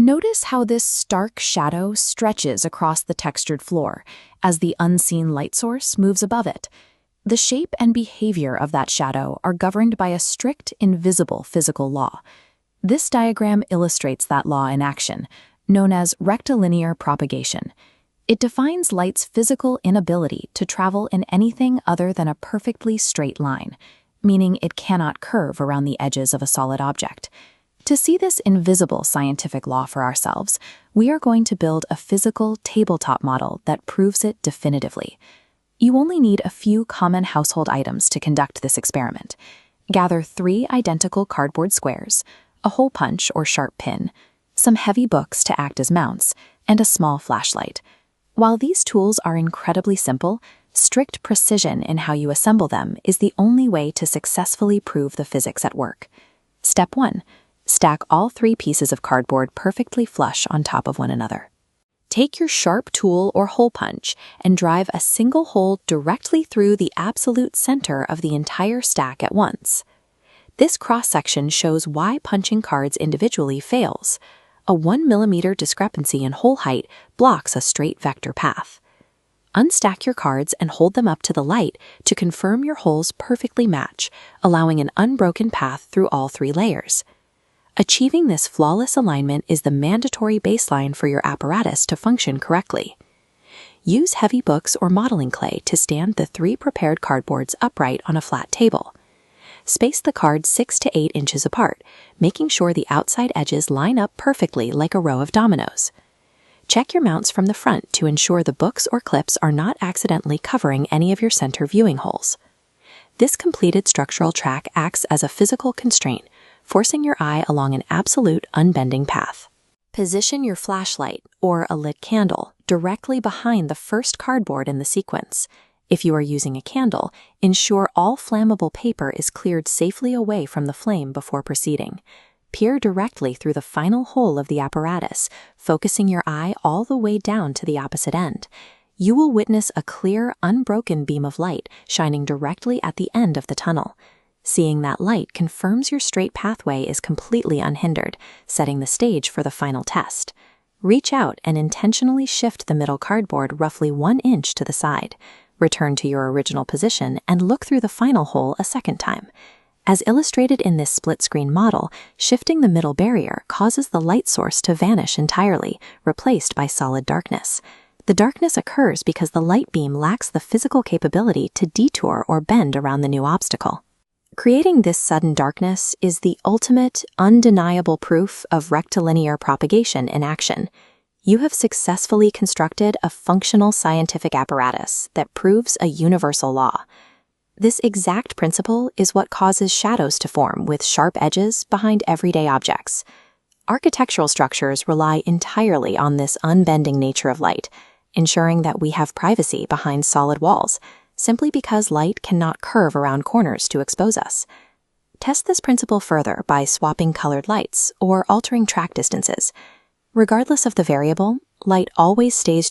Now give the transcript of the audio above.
Notice how this stark shadow stretches across the textured floor as the unseen light source moves above it. The shape and behavior of that shadow are governed by a strict, invisible physical law. This diagram illustrates that law in action, known as rectilinear propagation. It defines light's physical inability to travel in anything other than a perfectly straight line, meaning it cannot curve around the edges of a solid object. To see this invisible scientific law for ourselves, we are going to build a physical tabletop model that proves it definitively. You only need a few common household items to conduct this experiment. Gather 3 identical cardboard squares, a hole punch or sharp pin, some heavy books to act as mounts, and a small flashlight. While these tools are incredibly simple, strict precision in how you assemble them is the only way to successfully prove the physics at work. Step 1. Stack all 3 pieces of cardboard perfectly flush on top of one another. Take your sharp tool or hole punch and drive a single hole directly through the absolute center of the entire stack at once. This cross-section shows why punching cards individually fails. A 1 millimeter discrepancy in hole height blocks a straight vector path. Unstack your cards and hold them up to the light to confirm your holes perfectly match, allowing an unbroken path through all 3 layers. Achieving this flawless alignment is the mandatory baseline for your apparatus to function correctly. Use heavy books or modeling clay to stand the 3 prepared cardboards upright on a flat table. Space the cards 6 to 8 inches apart, making sure the outside edges line up perfectly like a row of dominoes. Check your mounts from the front to ensure the books or clips are not accidentally covering any of your center viewing holes. This completed structural track acts as a physical constraint, forcing your eye along an absolute unbending path. Position your flashlight, or a lit candle, directly behind the first cardboard in the sequence. If you are using a candle, ensure all flammable paper is cleared safely away from the flame before proceeding. Peer directly through the final hole of the apparatus, focusing your eye all the way down to the opposite end. You will witness a clear, unbroken beam of light shining directly at the end of the tunnel. Seeing that light confirms your straight pathway is completely unhindered, setting the stage for the final test. Reach out and intentionally shift the middle cardboard roughly 1 inch to the side. Return to your original position and look through the final hole a second time. As illustrated in this split-screen model, shifting the middle barrier causes the light source to vanish entirely, replaced by solid darkness. The darkness occurs because the light beam lacks the physical capability to detour or bend around the new obstacle. Creating this sudden darkness is the ultimate, undeniable proof of rectilinear propagation in action. You have successfully constructed a functional scientific apparatus that proves a universal law. This exact principle is what causes shadows to form with sharp edges behind everyday objects. Architectural structures rely entirely on this unbending nature of light, ensuring that we have privacy behind solid walls, simply because light cannot curve around corners to expose us. Test this principle further by swapping colored lights or altering track distances. Regardless of the variable, light always stays